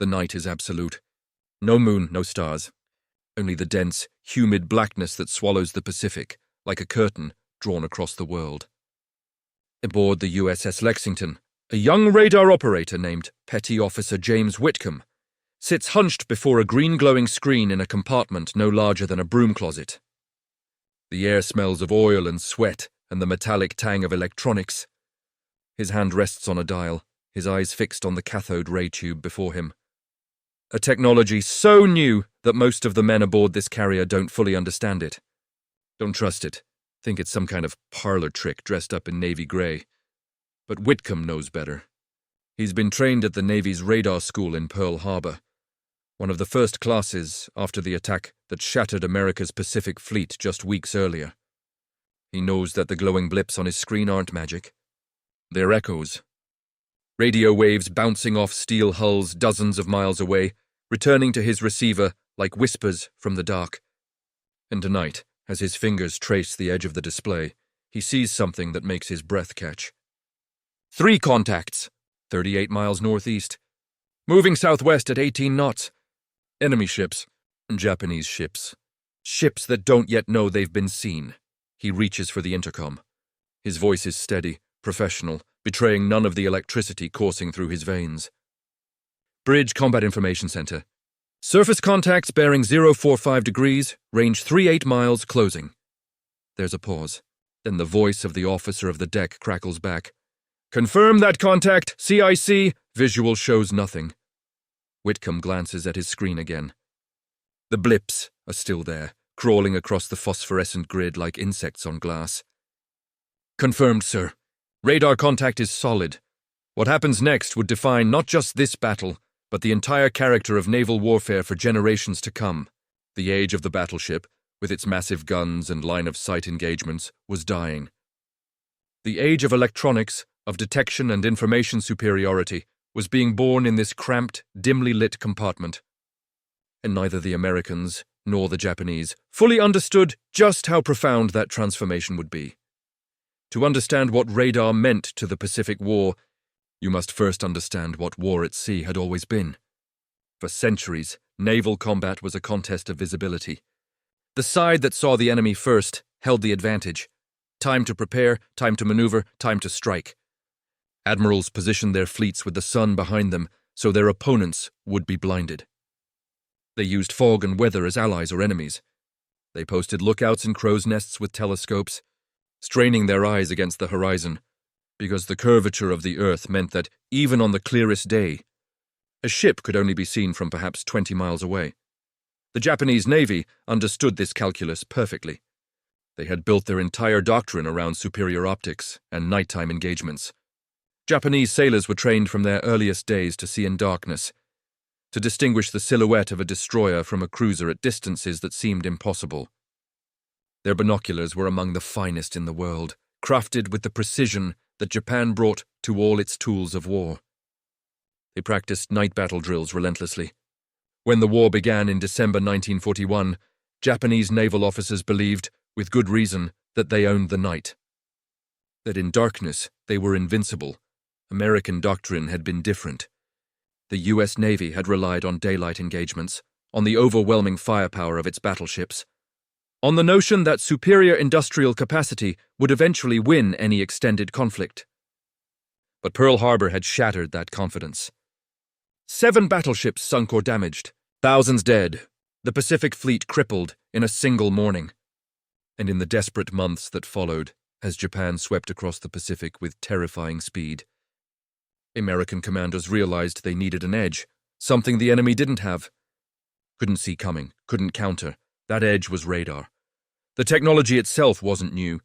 The night is absolute. No moon, no stars. Only the dense, humid blackness that swallows the Pacific, like a curtain drawn across the world. Aboard the USS Lexington, a young radar operator named Petty Officer James Whitcomb sits hunched before a green glowing screen in a compartment no larger than a broom closet. The air smells of oil and sweat and the metallic tang of electronics. His hand rests on a dial, his eyes fixed on the cathode ray tube before him. A technology so new that most of the men aboard this carrier don't fully understand it. Don't trust it. Think it's some kind of parlor trick dressed up in navy gray. But Whitcomb knows better. He's been trained at the Navy's radar school in Pearl Harbor, one of the first classes after the attack that shattered America's Pacific Fleet just weeks earlier. He knows that the glowing blips on his screen aren't magic. They're echoes. Radio waves bouncing off steel hulls dozens of miles away, returning to his receiver like whispers from the dark. And tonight, as his fingers trace the edge of the display, he sees something that makes his breath catch. 3 contacts, 38 miles northeast. Moving southwest at 18 knots. Enemy ships, Japanese ships. Ships that don't yet know they've been seen. He reaches for the intercom. His voice is steady, professional, betraying none of the electricity coursing through his veins. Bridge Combat Information Center. Surface contacts bearing 045 degrees, range 38 miles, closing. There's a pause. Then the voice of the officer of the deck crackles back. Confirm that contact, CIC. Visual shows nothing. Whitcomb glances at his screen again. The blips are still there, crawling across the phosphorescent grid like insects on glass. Confirmed, sir. Radar contact is solid. What happens next would define not just this battle, but the entire character of naval warfare for generations to come. The age of the battleship, with its massive guns and line-of-sight engagements, was dying. The age of electronics, of detection and information superiority, was being born in this cramped, dimly lit compartment. And neither the Americans nor the Japanese fully understood just how profound that transformation would be. To understand what radar meant to the Pacific War, you must first understand what war at sea had always been. For centuries, naval combat was a contest of visibility. The side that saw the enemy first held the advantage. Time to prepare, time to maneuver, time to strike. Admirals positioned their fleets with the sun behind them so their opponents would be blinded. They used fog and weather as allies or enemies. They posted lookouts in crow's nests with telescopes, straining their eyes against the horizon, because the curvature of the Earth meant that, even on the clearest day, a ship could only be seen from perhaps 20 miles away. The Japanese Navy understood this calculus perfectly. They had built their entire doctrine around superior optics and nighttime engagements. Japanese sailors were trained from their earliest days to see in darkness, to distinguish the silhouette of a destroyer from a cruiser at distances that seemed impossible. Their binoculars were among the finest in the world, crafted with the precision that Japan brought to all its tools of war. They practiced night battle drills relentlessly. When the war began in December 1941, Japanese naval officers believed, with good reason, that they owned the night. That in darkness they were invincible. American doctrine had been different. The U.S. Navy had relied on daylight engagements, on the overwhelming firepower of its battleships, on the notion that superior industrial capacity would eventually win any extended conflict. But Pearl Harbor had shattered that confidence. 7 battleships sunk or damaged, thousands dead, the Pacific Fleet crippled in a single morning. And in the desperate months that followed, as Japan swept across the Pacific with terrifying speed, American commanders realized they needed an edge, something the enemy didn't have. Couldn't see coming, couldn't counter. That edge was radar. The technology itself wasn't new.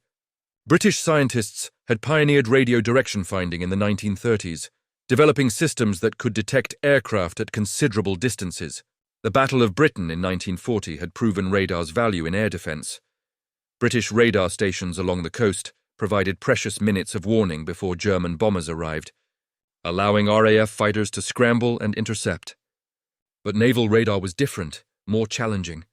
British scientists had pioneered radio direction finding in the 1930s, developing systems that could detect aircraft at considerable distances. The Battle of Britain in 1940 had proven radar's value in air defense. British radar stations along the coast provided precious minutes of warning before German bombers arrived, allowing RAF fighters to scramble and intercept. But naval radar was different, more challenging.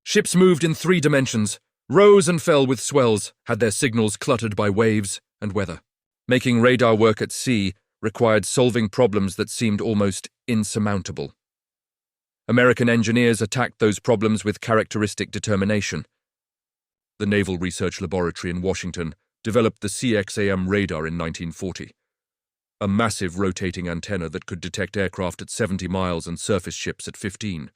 Ships moved in 3 dimensions, rose and fell with swells, had their signals cluttered by waves and weather. Making radar work at sea required solving problems that seemed almost insurmountable. American engineers attacked those problems with characteristic determination. The Naval Research Laboratory in Washington developed the CXAM radar in 1940, a massive rotating antenna that could detect aircraft at 70 miles and surface ships at 15.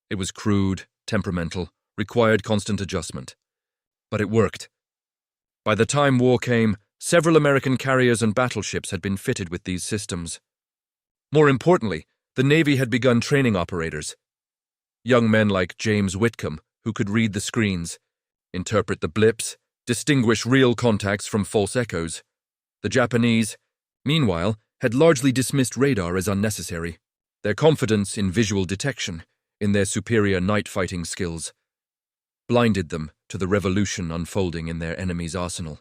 It was crude, temperamental, required constant adjustment. But it worked. By the time war came, several American carriers and battleships had been fitted with these systems. More importantly, the Navy had begun training operators. Young men like James Whitcomb, who could read the screens, interpret the blips, distinguish real contacts from false echoes. The Japanese, meanwhile, had largely dismissed radar as unnecessary. Their confidence in visual detection, in their superior night-fighting skills, blinded them to the revolution unfolding in their enemy's arsenal.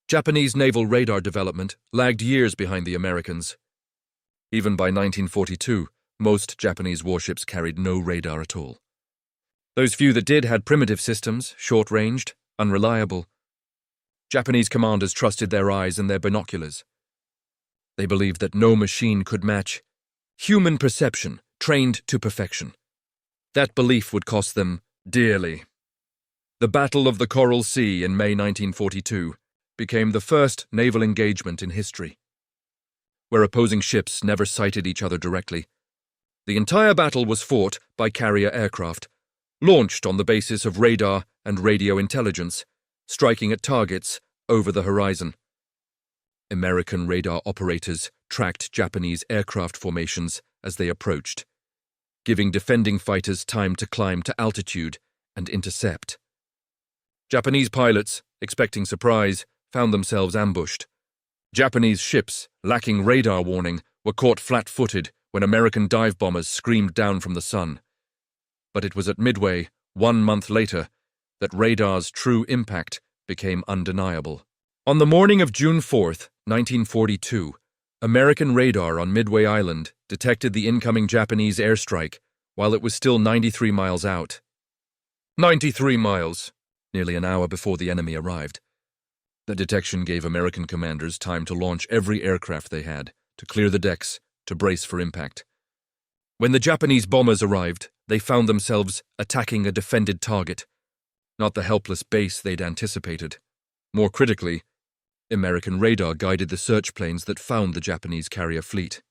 Japanese naval radar development lagged years behind the Americans. Even by 1942, most Japanese warships carried no radar at all. Those few that did had primitive systems, short-ranged, unreliable. Japanese commanders trusted their eyes and their binoculars. They believed that no machine could match human perception, trained to perfection. That belief would cost them dearly. The Battle of the Coral Sea in May 1942 became the first naval engagement in history, where opposing ships never sighted each other directly. The entire battle was fought by carrier aircraft, launched on the basis of radar and radio intelligence, striking at targets over the horizon. American radar operators tracked Japanese aircraft formations as they approached, giving defending fighters time to climb to altitude and intercept. Japanese pilots, expecting surprise, found themselves ambushed. Japanese ships, lacking radar warning, were caught flat-footed when American dive bombers screamed down from the sun. But it was at Midway, 1 month later, that radar's true impact became undeniable. On the morning of June 4, 1942, American radar on Midway Island detected the incoming Japanese airstrike while it was still 93 miles out. 93 miles, nearly an hour before the enemy arrived. The detection gave American commanders time to launch every aircraft they had, to clear the decks, to brace for impact. When the Japanese bombers arrived, they found themselves attacking a defended target, not the helpless base they'd anticipated. More critically, American radar guided the search planes that found the Japanese carrier fleet.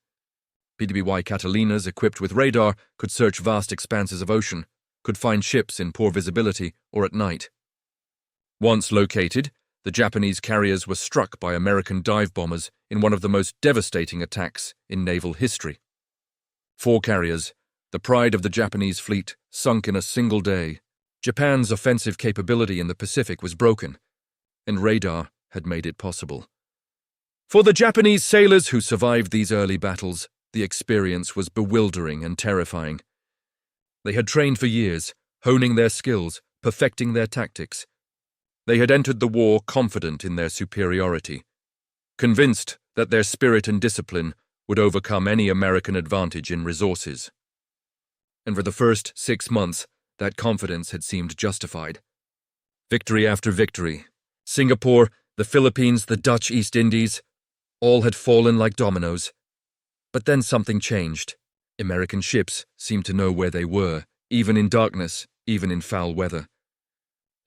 PWY Catalinas equipped with radar could search vast expanses of ocean, could find ships in poor visibility or at night. Once located, the Japanese carriers were struck by American dive bombers in one of the most devastating attacks in naval history. 4 carriers, the pride of the Japanese fleet, sunk in a single day. Japan's offensive capability in the Pacific was broken, and radar had made it possible. For the Japanese sailors who survived these early battles, the experience was bewildering and terrifying. They had trained for years, honing their skills, perfecting their tactics. They had entered the war confident in their superiority, convinced that their spirit and discipline would overcome any American advantage in resources. And for the first 6 months, that confidence had seemed justified. Victory after victory, Singapore, the Philippines, the Dutch East Indies, all had fallen like dominoes. But then something changed. American ships seemed to know where they were, even in darkness, even in foul weather.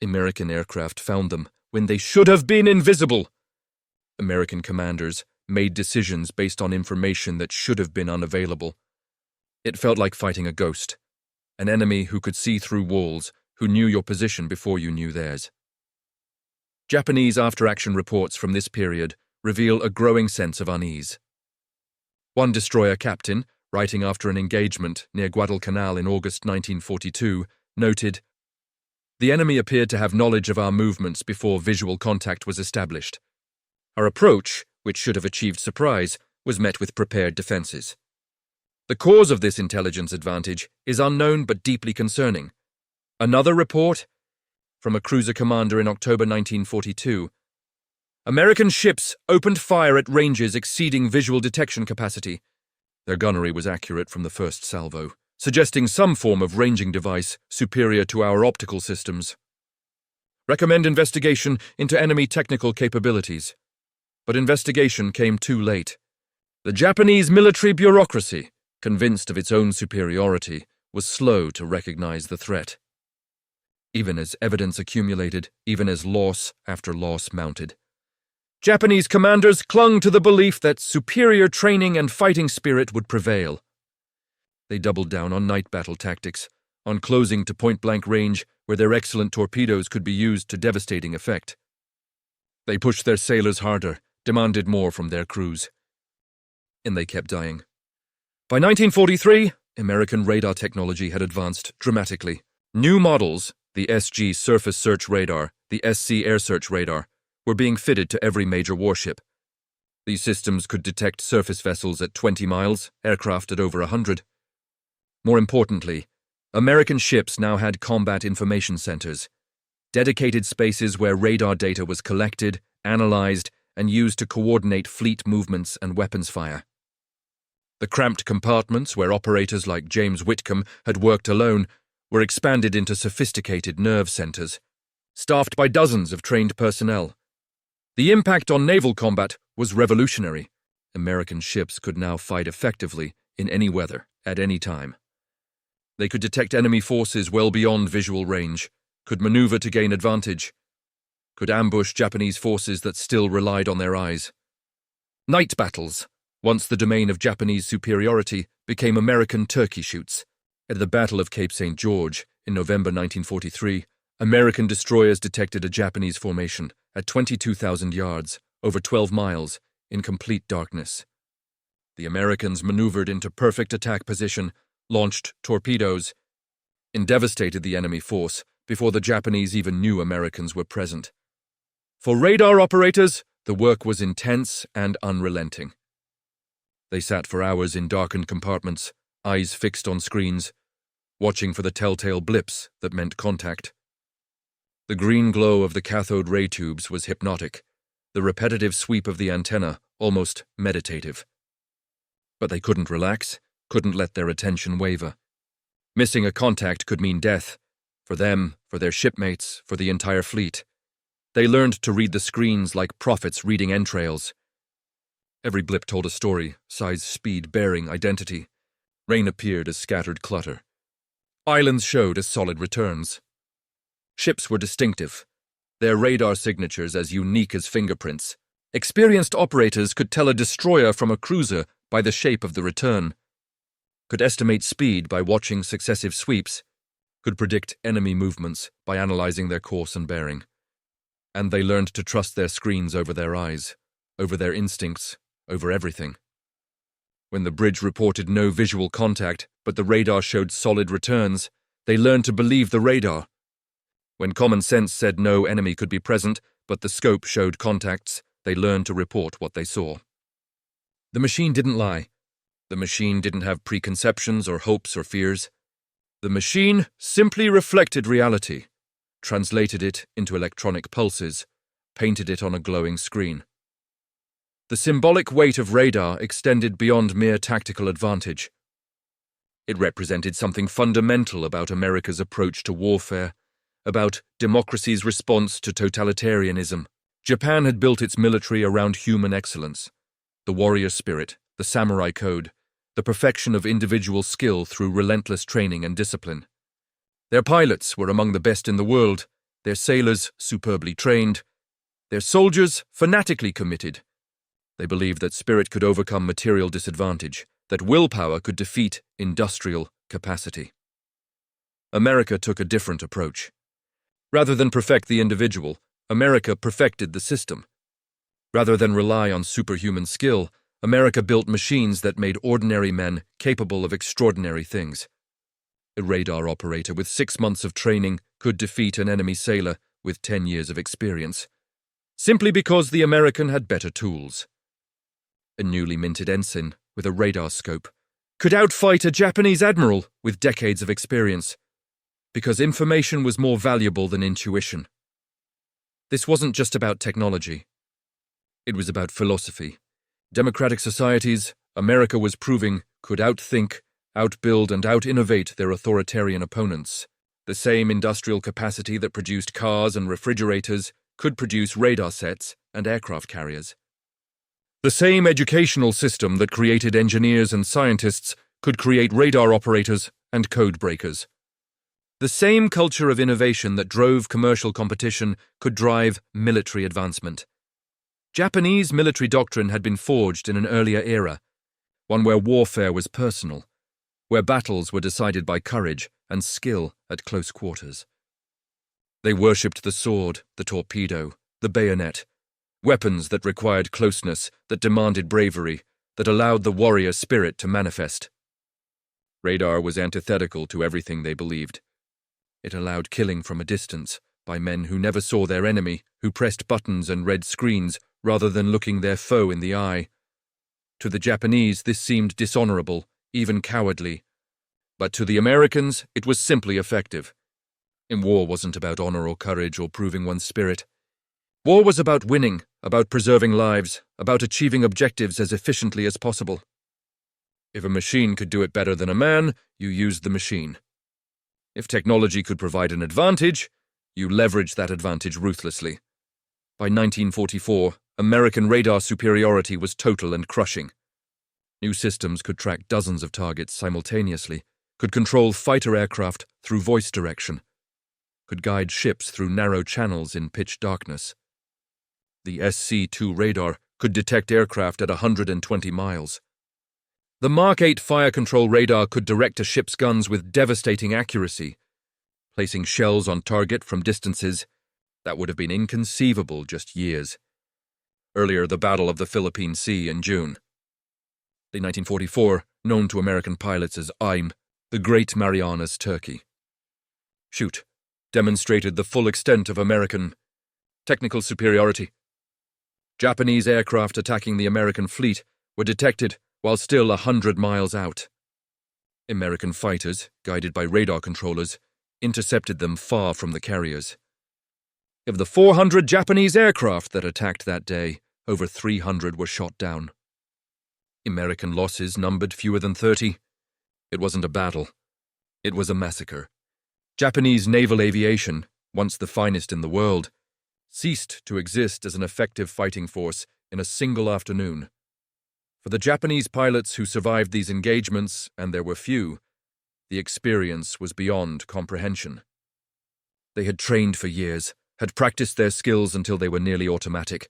American aircraft found them when they should have been invisible. American commanders made decisions based on information that should have been unavailable. It felt like fighting a ghost, an enemy who could see through walls, who knew your position before you knew theirs. Japanese after-action reports from this period reveal a growing sense of unease. One destroyer captain, writing after an engagement near Guadalcanal in August 1942, noted, "The enemy appeared to have knowledge of our movements before visual contact was established. Our approach, which should have achieved surprise, was met with prepared defenses. The cause of this intelligence advantage is unknown but deeply concerning." Another report, from a cruiser commander in October 1942, "American ships opened fire at ranges exceeding visual detection capacity. Their gunnery was accurate from the first salvo, suggesting some form of ranging device superior to our optical systems. Recommend investigation into enemy technical capabilities." But investigation came too late. The Japanese military bureaucracy, convinced of its own superiority, was slow to recognize the threat. Even as evidence accumulated, even as loss after loss mounted, Japanese commanders clung to the belief that superior training and fighting spirit would prevail. They doubled down on night battle tactics, on closing to point-blank range where their excellent torpedoes could be used to devastating effect. They pushed their sailors harder, demanded more from their crews. And they kept dying. By 1943, American radar technology had advanced dramatically. New models, the SG Surface Search Radar, the SC Air Search Radar, were being fitted to every major warship. These systems could detect surface vessels at 20 miles, aircraft at over 100. More importantly, American ships now had combat information centers, dedicated spaces where radar data was collected, analyzed, and used to coordinate fleet movements and weapons fire. The cramped compartments where operators like James Whitcomb had worked alone were expanded into sophisticated nerve centers, staffed by dozens of trained personnel. The impact on naval combat was revolutionary. American ships could now fight effectively in any weather, at any time. They could detect enemy forces well beyond visual range, could maneuver to gain advantage, could ambush Japanese forces that still relied on their eyes. Night battles, once the domain of Japanese superiority, became American turkey shoots. At the Battle of Cape St. George in November 1943, American destroyers detected a Japanese formation at 22,000 yards, over 12 miles, in complete darkness. The Americans maneuvered into perfect attack position, launched torpedoes, and devastated the enemy force before the Japanese even knew Americans were present. For radar operators, the work was intense and unrelenting. They sat for hours in darkened compartments, eyes fixed on screens, watching for the telltale blips that meant contact. The green glow of the cathode ray tubes was hypnotic, the repetitive sweep of the antenna almost meditative. But they couldn't relax, couldn't let their attention waver. Missing a contact could mean death, for them, for their shipmates, for the entire fleet. They learned to read the screens like prophets reading entrails. Every blip told a story, size, speed, bearing, identity. Rain appeared as scattered clutter. Islands showed as solid returns. Ships were distinctive, their radar signatures as unique as fingerprints. Experienced operators could tell a destroyer from a cruiser by the shape of the return, could estimate speed by watching successive sweeps, could predict enemy movements by analyzing their course and bearing. And they learned to trust their screens over their eyes, over their instincts, over everything. When the bridge reported no visual contact, but the radar showed solid returns, they learned to believe the radar. When common sense said no enemy could be present, but the scope showed contacts, they learned to report what they saw. The machine didn't lie. The machine didn't have preconceptions or hopes or fears. The machine simply reflected reality, translated it into electronic pulses, painted it on a glowing screen. The symbolic weight of radar extended beyond mere tactical advantage. It represented something fundamental about America's approach to warfare, about democracy's response to totalitarianism. Japan had built its military around human excellence, the warrior spirit, the samurai code, the perfection of individual skill through relentless training and discipline. Their pilots were among the best in the world, their sailors superbly trained, their soldiers fanatically committed. They believed that spirit could overcome material disadvantage, that willpower could defeat industrial capacity. America took a different approach. Rather than perfect the individual, America perfected the system. Rather than rely on superhuman skill, America built machines that made ordinary men capable of extraordinary things. A radar operator with 6 months of training could defeat an enemy sailor with 10 years of experience, simply because the American had better tools. A newly minted ensign with a radar scope could outfight a Japanese admiral with decades of experience, because information was more valuable than intuition. This wasn't just about technology. It was about philosophy. Democratic societies, America was proving, could outthink, outbuild, and out-innovate their authoritarian opponents. The same industrial capacity that produced cars and refrigerators could produce radar sets and aircraft carriers. The same educational system that created engineers and scientists could create radar operators and code breakers. The same culture of innovation that drove commercial competition could drive military advancement. Japanese military doctrine had been forged in an earlier era, one where warfare was personal, where battles were decided by courage and skill at close quarters. They worshipped the sword, the torpedo, the bayonet, weapons that required closeness, that demanded bravery, that allowed the warrior spirit to manifest. Radar was antithetical to everything they believed. It allowed killing from a distance, by men who never saw their enemy, who pressed buttons and read screens rather than looking their foe in the eye. To the Japanese, this seemed dishonorable, even cowardly. But to the Americans, it was simply effective. In war wasn't about honor or courage or proving one's spirit. War was about winning, about preserving lives, about achieving objectives as efficiently as possible. If a machine could do it better than a man, you used the machine. If technology could provide an advantage, you leveraged that advantage ruthlessly. By 1944, American radar superiority was total and crushing. New systems could track dozens of targets simultaneously, could control fighter aircraft through voice direction, could guide ships through narrow channels in pitch darkness. The SC-2 radar could detect aircraft at 120 miles. The Mark 8 fire control radar could direct a ship's guns with devastating accuracy, placing shells on target from distances that would have been inconceivable just years. Earlier, the Battle of the Philippine Sea in June. The 1944, known to American pilots as IME, the Great Marianas Turkey. Shoot, demonstrated the full extent of American technical superiority. Japanese aircraft attacking the American fleet were detected while still 100 miles out. American fighters, guided by radar controllers, intercepted them far from the carriers. Of the 400 Japanese aircraft that attacked that day, over 300 were shot down. American losses numbered fewer than 30. It wasn't a battle. It was a massacre. Japanese naval aviation, once the finest in the world, ceased to exist as an effective fighting force in a single afternoon. For the Japanese pilots who survived these engagements, and there were few, the experience was beyond comprehension. They had trained for years, had practiced their skills until they were nearly automatic,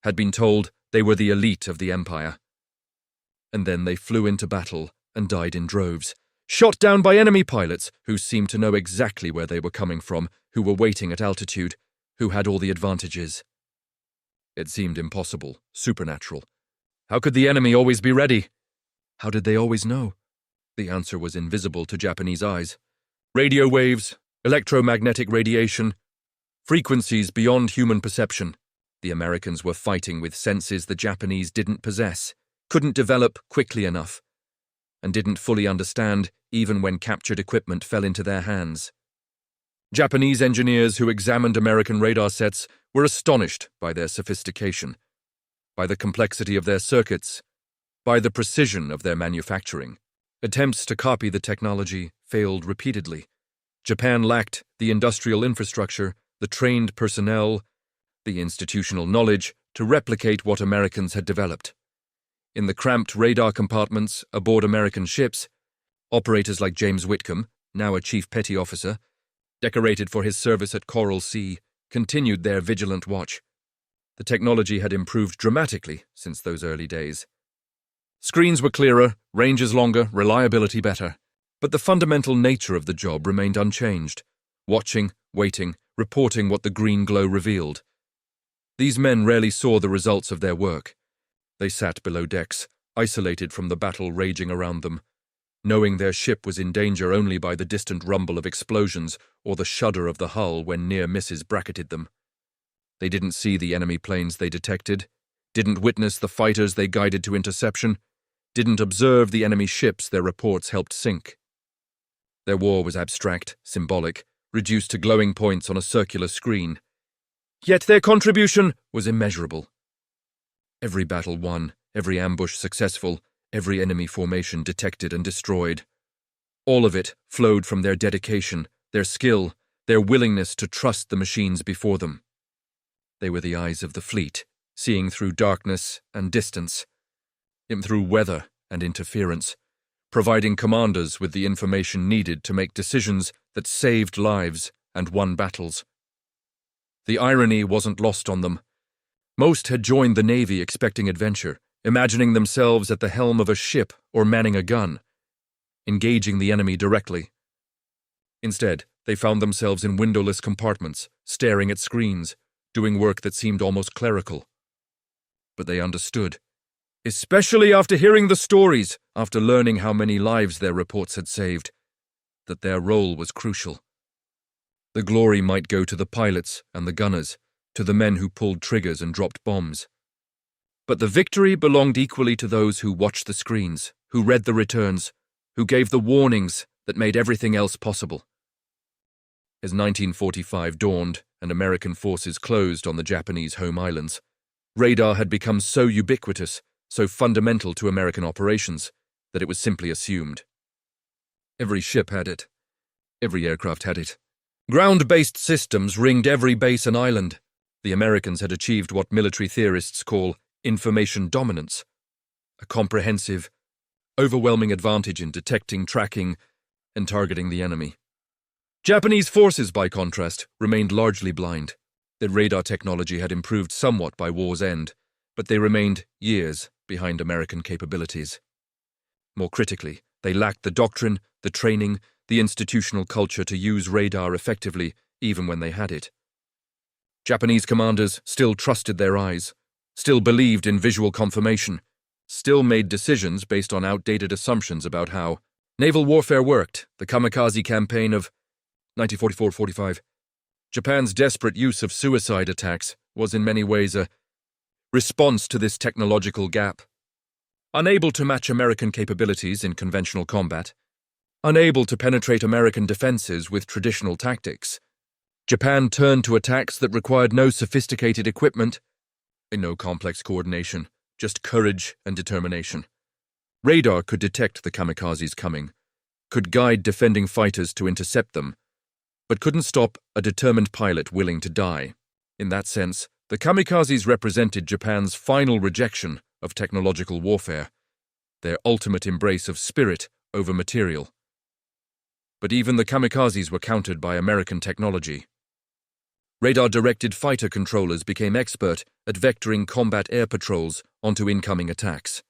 had been told they were the elite of the empire. And then they flew into battle and died in droves, shot down by enemy pilots who seemed to know exactly where they were coming from, who were waiting at altitude, who had all the advantages. It seemed impossible, supernatural. How could the enemy always be ready? How did they always know? The answer was invisible to Japanese eyes. Radio waves, electromagnetic radiation, frequencies beyond human perception. The Americans were fighting with senses the Japanese didn't possess, couldn't develop quickly enough, and didn't fully understand even when captured equipment fell into their hands. Japanese engineers who examined American radar sets were astonished by their sophistication, by the complexity of their circuits, by the precision of their manufacturing. Attempts to copy the technology failed repeatedly. Japan lacked the industrial infrastructure, the trained personnel, the institutional knowledge to replicate what Americans had developed. In the cramped radar compartments aboard American ships, operators like James Whitcomb, now a chief petty officer, decorated for his service at Coral Sea, continued their vigilant watch. The technology had improved dramatically since those early days. Screens were clearer, ranges longer, reliability better, but the fundamental nature of the job remained unchanged. Watching, waiting, reporting what the green glow revealed. These men rarely saw the results of their work. They sat below decks, isolated from the battle raging around them, knowing their ship was in danger only by the distant rumble of explosions or the shudder of the hull when near misses bracketed them. They didn't see the enemy planes they detected, didn't witness the fighters they guided to interception, didn't observe the enemy ships their reports helped sink. Their war was abstract, symbolic, reduced to glowing points on a circular screen. Yet their contribution was immeasurable. Every battle won, every ambush successful, every enemy formation detected and destroyed. All of it flowed from their dedication, their skill, their willingness to trust the machines before them. They were the eyes of the fleet, seeing through darkness and distance, through weather and interference, providing commanders with the information needed to make decisions that saved lives and won battles. The irony wasn't lost on them. Most had joined the Navy expecting adventure, imagining themselves at the helm of a ship or manning a gun, engaging the enemy directly. Instead, they found themselves in windowless compartments, staring at screens, doing work that seemed almost clerical. But they understood, especially after hearing the stories, after learning how many lives their reports had saved, that their role was crucial. The glory might go to the pilots and the gunners, to the men who pulled triggers and dropped bombs. But the victory belonged equally to those who watched the screens, who read the returns, who gave the warnings that made everything else possible. As 1945 dawned and American forces closed on the Japanese home islands, radar had become so ubiquitous, so fundamental to American operations, that it was simply assumed. Every ship had it. Every aircraft had it. Ground-based systems ringed every base and island. The Americans had achieved what military theorists call information dominance, a comprehensive, overwhelming advantage in detecting, tracking, and targeting the enemy. Japanese forces, by contrast, remained largely blind. Their radar technology had improved somewhat by war's end, but they remained years behind American capabilities. More critically, they lacked the doctrine, the training, the institutional culture to use radar effectively, even when they had it. Japanese commanders still trusted their eyes, still believed in visual confirmation, still made decisions based on outdated assumptions about how naval warfare worked. The kamikaze campaign of 1944-45. Japan's desperate use of suicide attacks was in many ways a response to this technological gap. Unable to match American capabilities in conventional combat, unable to penetrate American defenses with traditional tactics, Japan turned to attacks that required no sophisticated equipment and no complex coordination, just courage and determination. Radar could detect the kamikazes coming, could guide defending fighters to intercept them, but couldn't stop a determined pilot willing to die. In that sense, the kamikazes represented Japan's final rejection of technological warfare, their ultimate embrace of spirit over material. But even the kamikazes were countered by American technology. Radar-directed fighter controllers became expert at vectoring combat air patrols onto incoming attacks.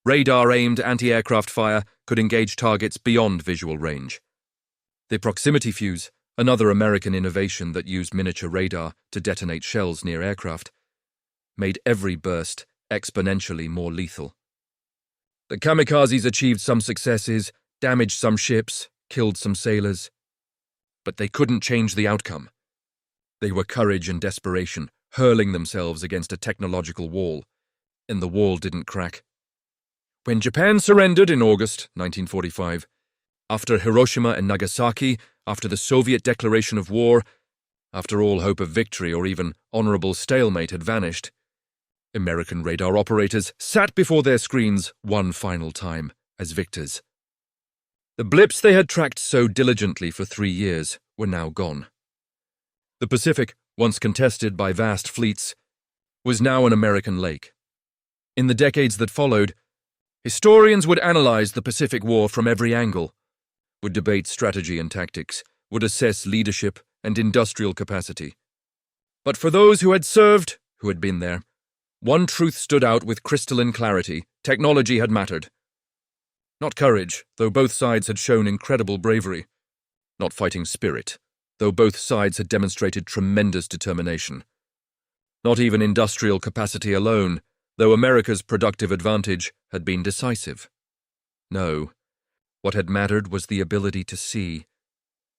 Radar-aimed anti-aircraft fire could engage targets beyond visual range. The proximity fuse, another American innovation that used miniature radar to detonate shells near aircraft, made every burst exponentially more lethal. The kamikazes achieved some successes, damaged some ships, killed some sailors, but they couldn't change the outcome. They were courage and desperation, hurling themselves against a technological wall, and the wall didn't crack. When Japan surrendered in August 1945, after Hiroshima and Nagasaki, after the Soviet declaration of war, after all hope of victory or even honorable stalemate had vanished, American radar operators sat before their screens one final time as victors. The blips they had tracked so diligently for 3 years were now gone. The Pacific, once contested by vast fleets, was now an American lake. In the decades that followed, historians would analyze the Pacific War from every angle, would debate strategy and tactics, would assess leadership and industrial capacity. But for those who had served, who had been there, one truth stood out with crystalline clarity: technology had mattered. Not courage, though both sides had shown incredible bravery. Not fighting spirit, though both sides had demonstrated tremendous determination. Not even industrial capacity alone, though America's productive advantage had been decisive. No, what had mattered was the ability to see,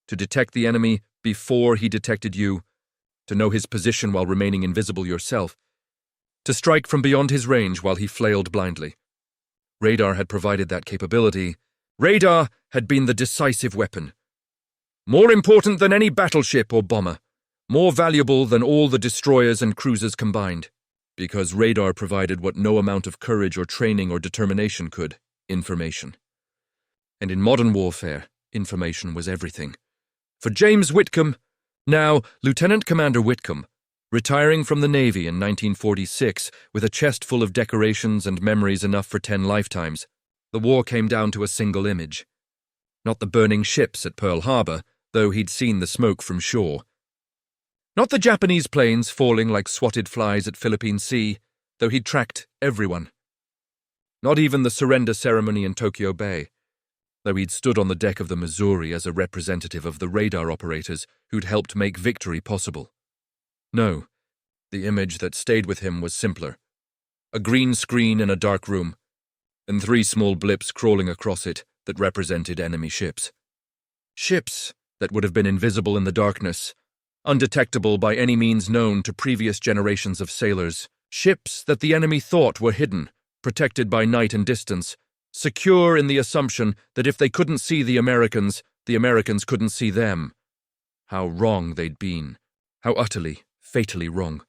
to detect the enemy before he detected you, to know his position while remaining invisible yourself, to strike from beyond his range while he flailed blindly. Radar had provided that capability. Radar had been the decisive weapon. More important than any battleship or bomber, more valuable than all the destroyers and cruisers combined, because radar provided what no amount of courage or training or determination could: information. And in modern warfare, information was everything. For James Whitcomb, now Lieutenant Commander Whitcomb, retiring from the Navy in 1946 with a chest full of decorations and memories enough for 10 lifetimes, The war came down to a single image. Not the burning ships at Pearl Harbor, though he'd seen the smoke from shore. Not the Japanese planes falling like swatted flies at Philippine Sea, though he'd tracked everyone. Not even the surrender ceremony in Tokyo Bay, though he'd stood on the deck of the Missouri as a representative of the radar operators who'd helped make victory possible. No, the image that stayed with him was simpler. A green screen in a dark room, and 3 small blips crawling across it that represented enemy ships. Ships that would have been invisible in the darkness, undetectable by any means known to previous generations of sailors. Ships that the enemy thought were hidden, protected by night and distance, secure in the assumption that if they couldn't see the Americans couldn't see them. How wrong they'd been. How utterly, fatally wrong.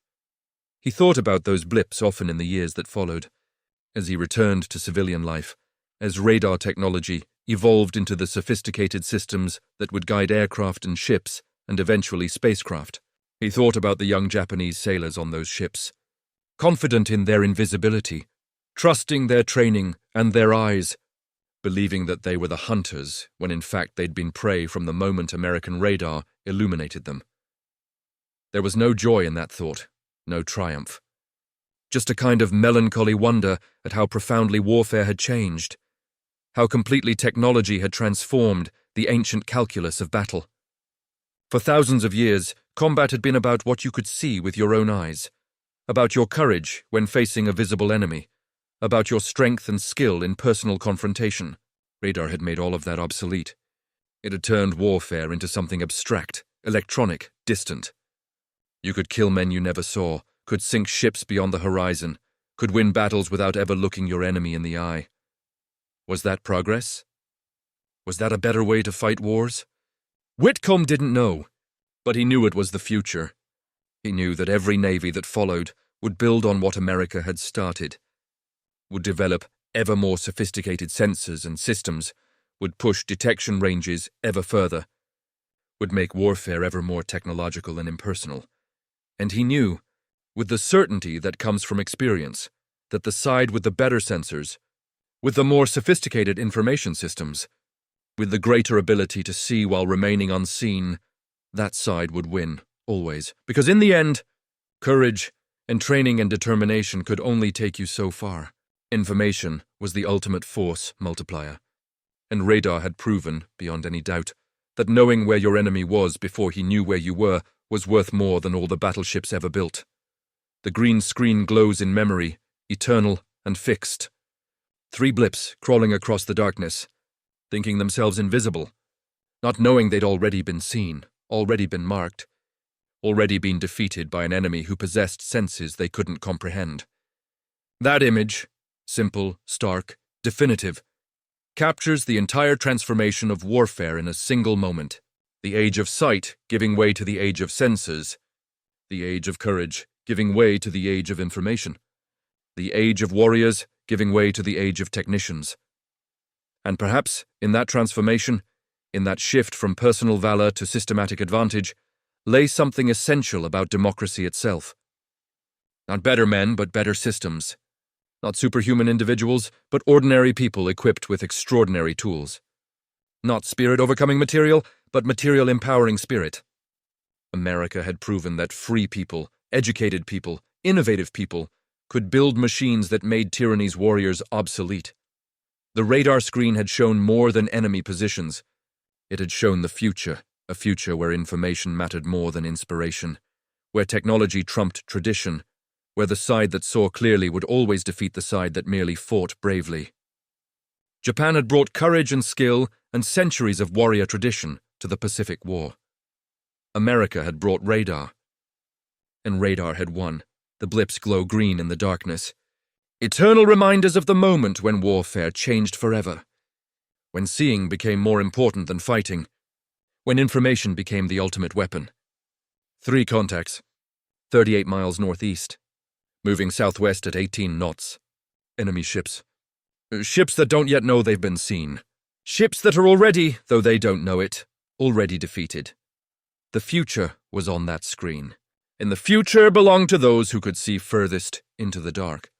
He thought about those blips often in the years that followed, as he returned to civilian life, as radar technology evolved into the sophisticated systems that would guide aircraft and ships, and eventually spacecraft. He thought about the young Japanese sailors on those ships, confident in their invisibility, trusting their training and their eyes, believing that they were the hunters when in fact they'd been prey from the moment American radar illuminated them. There was no joy in that thought, no triumph. Just a kind of melancholy wonder at how profoundly warfare had changed, how completely technology had transformed the ancient calculus of battle. For thousands of years, combat had been about what you could see with your own eyes, about your courage when facing a visible enemy, about your strength and skill in personal confrontation. Radar had made all of that obsolete. It had turned warfare into something abstract, electronic, distant. You could kill men you never saw, could sink ships beyond the horizon, could win battles without ever looking your enemy in the eye. Was that progress? Was that a better way to fight wars? Whitcomb didn't know, but he knew it was the future. He knew that every navy that followed would build on what America had started, would develop ever more sophisticated sensors and systems, would push detection ranges ever further, would make warfare ever more technological and impersonal. And he knew, with the certainty that comes from experience, that the side with the better sensors, with the more sophisticated information systems, with the greater ability to see while remaining unseen, that side would win, always. Because in the end, courage and training and determination could only take you so far. Information was the ultimate force multiplier, and radar had proven, beyond any doubt, that knowing where your enemy was before he knew where you were was worth more than all the battleships ever built. The green screen glows in memory, eternal and fixed. 3 blips crawling across the darkness, thinking themselves invisible, not knowing they'd already been seen, already been marked, already been defeated by an enemy who possessed senses they couldn't comprehend. That image, simple, stark, definitive, captures the entire transformation of warfare in a single moment. The age of sight giving way to the age of senses, the age of courage giving way to the age of information, the age of warriors giving way to the age of technicians. And perhaps, in that transformation, in that shift from personal valor to systematic advantage, lay something essential about democracy itself. Not better men, but better systems. Not superhuman individuals, but ordinary people equipped with extraordinary tools. Not spirit overcoming material, but material empowering spirit. America had proven that free people, educated people, innovative people could build machines that made tyranny's warriors obsolete. The radar screen had shown more than enemy positions. It had shown the future, a future where information mattered more than inspiration, where technology trumped tradition, where the side that saw clearly would always defeat the side that merely fought bravely. Japan had brought courage and skill and centuries of warrior tradition to the Pacific War. America had brought radar. And radar had won. The blips glow green in the darkness. Eternal reminders of the moment when warfare changed forever. When seeing became more important than fighting. When information became the ultimate weapon. 3 contacts. 38 miles northeast. Moving southwest at 18 knots. Enemy ships. Ships that don't yet know they've been seen. Ships that are already, though they don't know it, already defeated. The future was on that screen. And the future belonged to those who could see furthest into the dark.